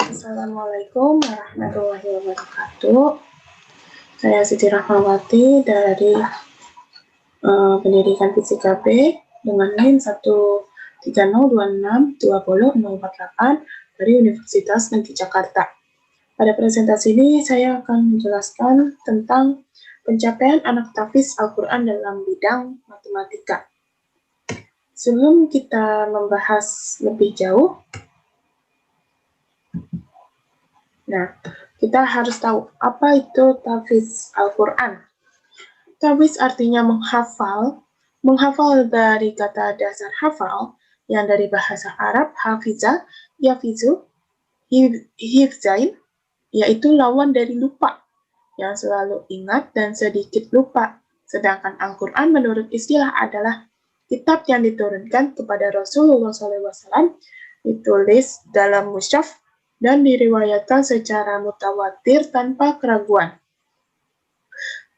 Assalamualaikum warahmatullahi wabarakatuh. Saya Siti Rahmawati dari Pendidikan Fisika B dengan NIM 130262048 dari Universitas Negeri Jakarta. Pada presentasi ini saya akan menjelaskan tentang pencapaian anak tahfiz Al-Quran dalam bidang matematika. Sebelum kita membahas lebih jauh, kita harus tahu apa itu tahfiz Al-Quran. Tahfiz artinya menghafal. Menghafal dari kata dasar hafal yang dari bahasa Arab hafiza, yafizu, hifzain, yaitu lawan dari lupa, yang selalu ingat dan sedikit lupa. Sedangkan Al-Quran menurut istilah adalah kitab yang diturunkan kepada Rasulullah SAW, ditulis dalam mushaf dan diriwayatkan secara mutawatir tanpa keraguan.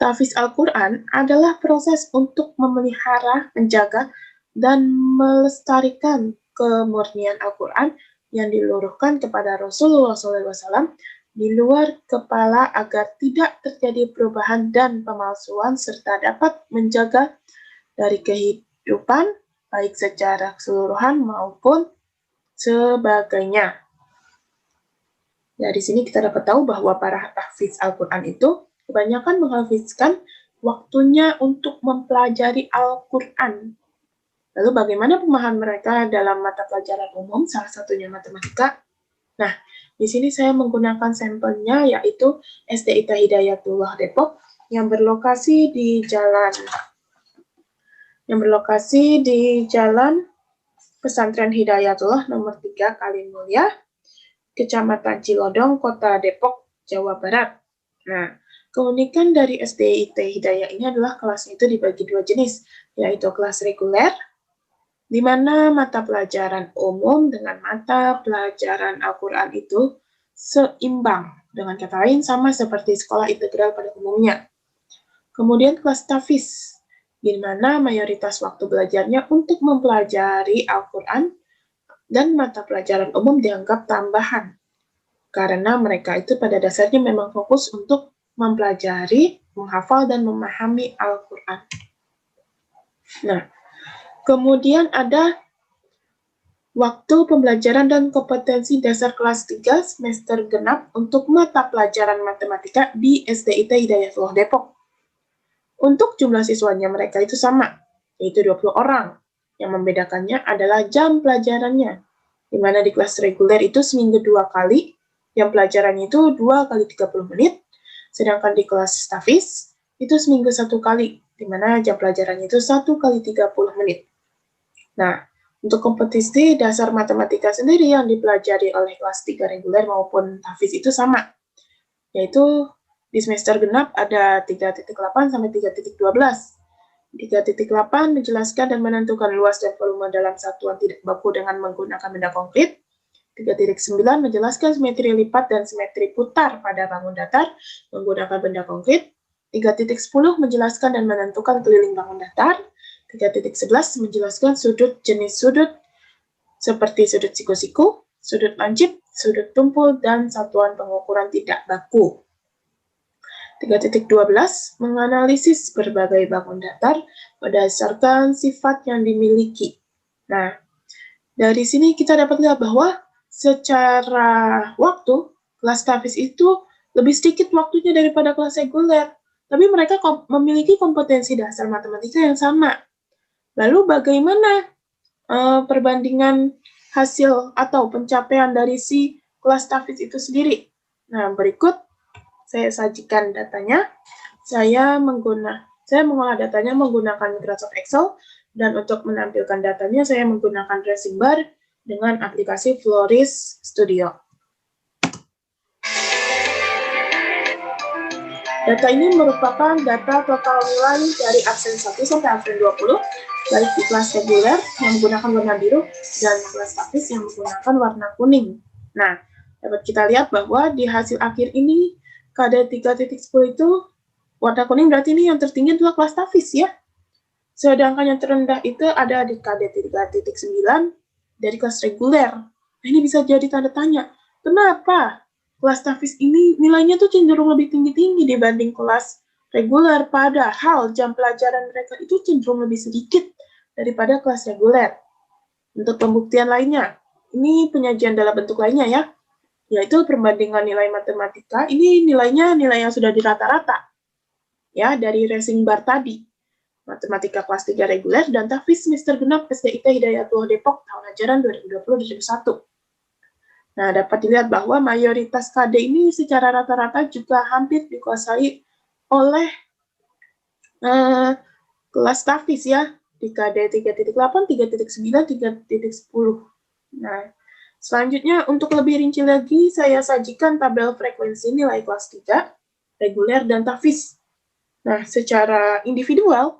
Tahfiz Al-Quran adalah proses untuk memelihara, menjaga, dan melestarikan kemurnian Al-Quran yang diluruhkan kepada Rasulullah SAW di luar kepala agar tidak terjadi perubahan dan pemalsuan serta dapat menjaga dari kehidupan baik secara keseluruhan maupun sebagainya. Dari sini kita dapat tahu bahwa para tahfiz Al-Quran itu kebanyakan menghafizkan waktunya untuk mempelajari Al-Quran. Lalu bagaimana pemahaman mereka dalam mata pelajaran umum, salah satunya matematika? Nah, di sini saya menggunakan sampelnya yaitu SD ITA Hidayatullah Depok yang berlokasi di Jalan Pesantren Hidayatullah nomor 3 Kalimulya, Kecamatan Cilodong, Kota Depok, Jawa Barat. Nah, keunikan dari SD ITA Hidayah ini adalah kelasnya itu dibagi dua jenis, yaitu kelas reguler, di mana mata pelajaran umum dengan mata pelajaran Al-Quran itu seimbang. Dengan kata lain, sama seperti sekolah integral pada umumnya. Kemudian kelas tahfiz, di mana mayoritas waktu belajarnya untuk mempelajari Al-Quran dan mata pelajaran umum dianggap tambahan, karena mereka itu pada dasarnya memang fokus untuk mempelajari, menghafal, dan memahami Al-Quran. Nah, kemudian ada waktu pembelajaran dan kompetensi dasar kelas 3 semester genap untuk mata pelajaran matematika di SD ITA Hidayatullah Depok. Untuk jumlah siswanya mereka itu sama, yaitu 20 orang. Yang membedakannya adalah jam pelajarannya, di mana di kelas reguler itu seminggu 2 kali, yang pelajarannya itu 2 kali 30 menit, sedangkan di kelas tahfiz itu seminggu 1 kali, di mana jam pelajarannya itu 1 kali 30 menit. Nah, untuk kompetisi dasar matematika sendiri yang dipelajari oleh kelas 3 reguler maupun tahfiz itu sama, yaitu di semester genap ada 3.8 sampai 3.12. 3.8 menjelaskan dan menentukan luas dan volume dalam satuan tidak baku dengan menggunakan benda konkret. 3.9 menjelaskan simetri lipat dan simetri putar pada bangun datar menggunakan benda konkret. 3.10 menjelaskan dan menentukan keliling bangun datar. 3.11 menjelaskan sudut jenis sudut seperti sudut siku-siku, sudut lancip, sudut tumpul, dan satuan pengukuran tidak baku. 3.12 menganalisis berbagai bangun datar berdasarkan sifat yang dimiliki. Nah, dari sini kita dapat lihat bahwa secara waktu, kelas tahfiz itu lebih sedikit waktunya daripada kelas reguler, tapi mereka memiliki kompetensi dasar matematika yang sama. Lalu bagaimana perbandingan hasil atau pencapaian dari si kelas tahfiz itu sendiri? Nah, berikut saya sajikan datanya. Saya mengolah datanya menggunakan Microsoft Excel, dan untuk menampilkan datanya saya menggunakan tracing bar dengan aplikasi Floris Studio. Data ini merupakan data total nilai dari absen 1 sampai absen 20, baik di kelas reguler yang menggunakan warna biru dan kelas tahfiz yang menggunakan warna kuning. Nah, dapat kita lihat bahwa di hasil akhir ini KD 3.10 itu warna kuning, berarti ini yang tertinggi adalah kelas tahfiz ya. Sedangkan yang terendah itu ada di KD 3.9 dari kelas reguler. Nah, ini bisa jadi tanda tanya. Kenapa? Kelas tahfiz ini nilainya tuh cenderung lebih tinggi-tinggi dibanding kelas reguler, padahal jam pelajaran mereka itu cenderung lebih sedikit daripada kelas reguler. Untuk pembuktian lainnya, ini penyajian dalam bentuk lainnya ya, yaitu perbandingan nilai matematika. Ini nilainya nilai yang sudah dirata-rata ya dari racing bar tadi. Matematika kelas 3 reguler dan tahfiz semester genap SDIT Hidayatullah Depok tahun ajaran 2020-2021. Nah, dapat dilihat bahwa mayoritas KD ini secara rata-rata juga hampir dikuasai oleh kelas tahfiz ya, di KD 3.8, 3.9, 3.10. Nah, selanjutnya untuk lebih rinci lagi, saya sajikan tabel frekuensi nilai kelas 3, reguler, dan tahfiz. Nah, secara individual,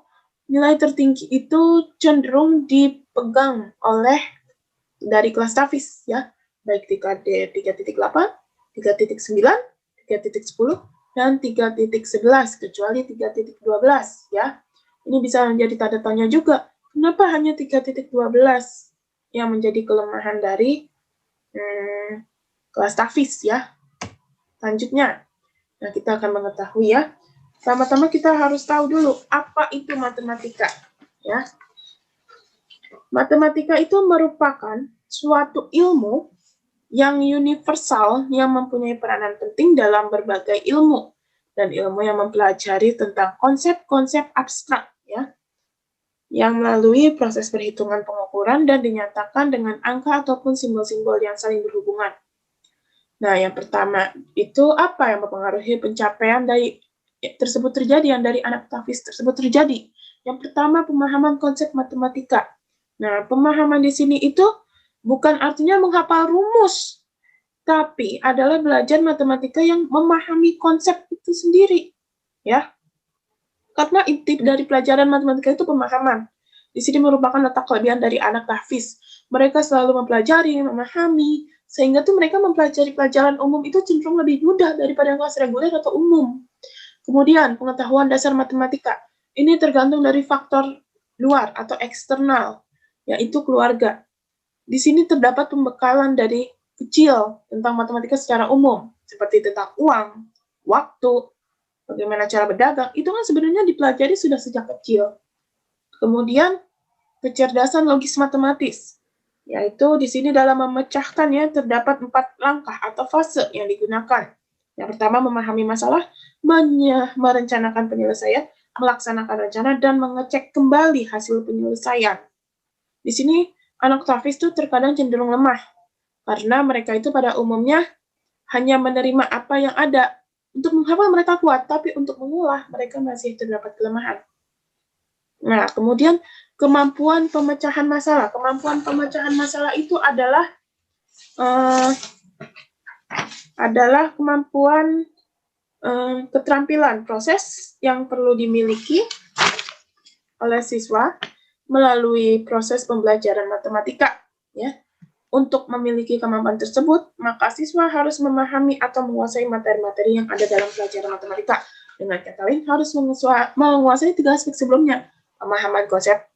nilai tertinggi itu cenderung dipegang oleh dari kelas tahfiz ya, baik di KD 3.8, 3.9, 3.10, dan 3.11, kecuali 3.12 ya. Ini bisa menjadi tanda tanya juga, kenapa hanya 3.12 yang menjadi kelemahan dari kelas tahfiz ya. Selanjutnya, nah kita akan mengetahui ya. Pertama-tama kita harus tahu dulu apa itu matematika ya. Matematika itu merupakan suatu ilmu yang universal yang mempunyai peranan penting dalam berbagai ilmu dan ilmu yang mempelajari tentang konsep-konsep abstrak ya, yang melalui proses perhitungan pengukuran dan dinyatakan dengan angka ataupun simbol-simbol yang saling berhubungan. Nah, yang pertama itu apa yang mempengaruhi pencapaian dari tersebut terjadi, yang dari anak tahfiz tersebut terjadi. Yang pertama, pemahaman konsep matematika. Nah, pemahaman di sini itu bukan artinya menghafal rumus, tapi adalah belajar matematika yang memahami konsep itu sendiri, ya. Karena inti dari pelajaran matematika itu pemahaman. Di sini merupakan letak kelebihan dari anak tahfiz. Mereka selalu mempelajari, memahami, sehingga tuh mereka mempelajari pelajaran umum itu cenderung lebih mudah daripada kelas reguler atau umum. Kemudian, pengetahuan dasar matematika. Ini tergantung dari faktor luar atau eksternal, yaitu keluarga. Di sini terdapat pembekalan dari kecil tentang matematika secara umum, seperti tentang uang, waktu, bagaimana cara berdagang, itu kan sebenarnya dipelajari sudah sejak kecil. Kemudian, kecerdasan logis matematis, yaitu di sini dalam memecahkannya terdapat 4 langkah atau fase yang digunakan. Yang pertama, memahami masalah, merencanakan penyelesaian, melaksanakan rencana, dan mengecek kembali hasil penyelesaian. Di sini, anak tahfiz itu terkadang cenderung lemah, karena mereka itu pada umumnya hanya menerima apa yang ada. Untuk menghafal mereka kuat, tapi untuk mengolah mereka masih terdapat kelemahan. Nah, kemudian kemampuan pemecahan masalah. Kemampuan pemecahan masalah itu adalah kemampuan keterampilan proses yang perlu dimiliki oleh siswa melalui proses pembelajaran matematika. Ya. Untuk memiliki kemampuan tersebut, maka siswa harus memahami atau menguasai materi-materi yang ada dalam pelajaran matematika. Dengan kata lain, harus menguasai 3 aspek sebelumnya, pemahaman konsep,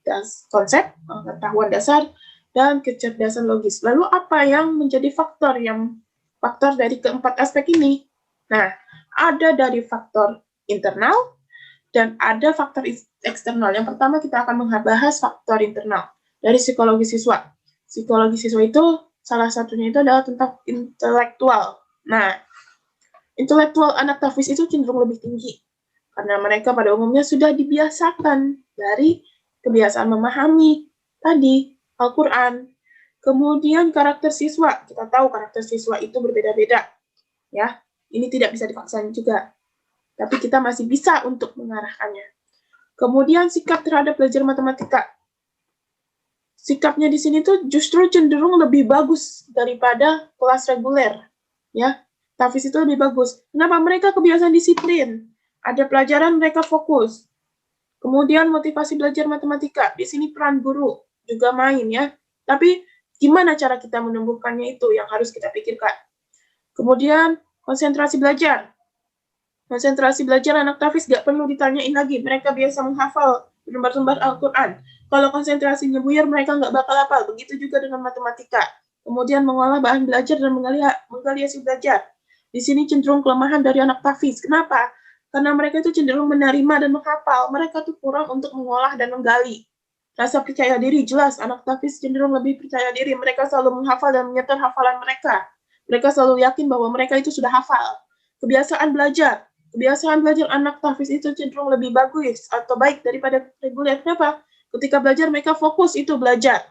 pengetahuan dasar, dan kecerdasan logis. Lalu apa yang menjadi faktor dari keempat aspek ini? Nah, ada dari faktor internal dan ada faktor eksternal. Yang pertama kita akan membahas faktor internal dari psikologi siswa. Psikologi siswa itu salah satunya itu adalah tentang intelektual. Nah, intelektual anak tahfiz itu cenderung lebih tinggi karena mereka pada umumnya sudah dibiasakan dari kebiasaan memahami tadi Al-Quran. Kemudian karakter siswa, kita tahu karakter siswa itu berbeda-beda. Ya, ini tidak bisa dipaksakan juga. Tapi kita masih bisa untuk mengarahkannya. Kemudian sikap terhadap belajar matematika. Sikapnya di sini tuh justru cenderung lebih bagus daripada kelas reguler. Ya, tahfiz itu lebih bagus. Kenapa? Mereka kebiasaan disiplin. Ada pelajaran mereka fokus. Kemudian motivasi belajar matematika. Di sini peran guru juga main ya. Tapi gimana cara kita menumbuhkannya itu yang harus kita pikirkan. Kemudian konsentrasi belajar. Konsentrasi belajar anak tahfiz gak perlu ditanyain lagi. Mereka biasa menghafal lembar-lembar Al-Quran. Kalau konsentrasinya buyar, mereka nggak bakal hafal. Begitu juga dengan matematika. kemudian mengolah bahan belajar dan menggali hasil belajar. Di sini cenderung kelemahan dari anak tahfiz. Kenapa? Karena mereka itu cenderung menerima dan menghafal. Mereka tuh kurang untuk mengolah dan menggali. Rasa percaya diri jelas, anak tahfiz cenderung lebih percaya diri. Mereka selalu menghafal dan menyetor hafalan mereka. Mereka selalu yakin bahwa mereka itu sudah hafal. Kebiasaan belajar. Kebiasaan belajar anak tahfiz itu cenderung lebih bagus atau baik daripada reguler. Kenapa? Ketika belajar mereka fokus itu belajar.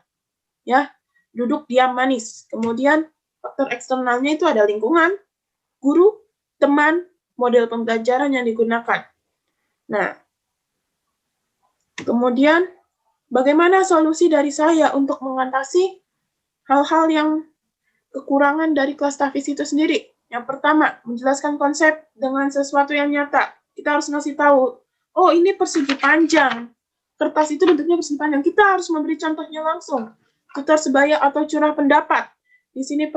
Ya, duduk diam manis. Kemudian faktor eksternalnya itu ada lingkungan, guru, teman, model pembelajaran yang digunakan. Nah, kemudian bagaimana solusi dari saya untuk mengatasi hal-hal yang kekurangan dari kelas tahfiz itu sendiri? Yang pertama, menjelaskan konsep dengan sesuatu yang nyata. Kita harus ngasih tahu, oh ini persegi panjang. Kertas itu bentuknya persegi panjang. Kita harus memberi contohnya langsung. Tutor sebaya atau curah pendapat. Di sini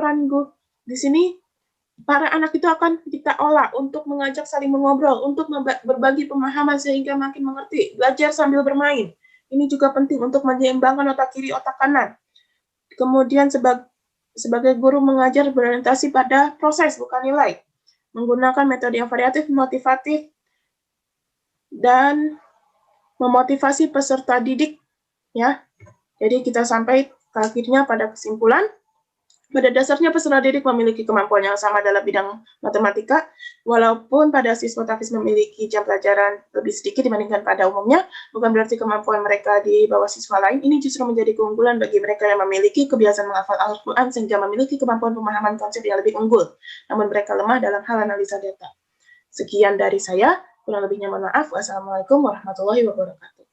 para anak itu akan kita olah untuk mengajak saling mengobrol, untuk berbagi pemahaman sehingga makin mengerti. Belajar sambil bermain. Ini juga penting untuk menyeimbangkan otak kiri, otak kanan. Kemudian sebagai guru mengajar berorientasi pada proses, bukan nilai. Menggunakan metode yang variatif, motivatif, dan memotivasi peserta didik. Ya. Jadi kita sampai akhirnya pada kesimpulan, pada dasarnya peserta didik memiliki kemampuan yang sama dalam bidang matematika, walaupun pada siswa tahfiz memiliki jam pelajaran lebih sedikit dibandingkan pada umumnya, bukan berarti kemampuan mereka di bawah siswa lain. Ini justru menjadi keunggulan bagi mereka yang memiliki kebiasaan menghafal Al-Quran sehingga memiliki kemampuan pemahaman konsep yang lebih unggul, namun mereka lemah dalam hal analisa data. Sekian dari saya, kurang lebihnya mohon maaf. Wassalamualaikum warahmatullahi wabarakatuh.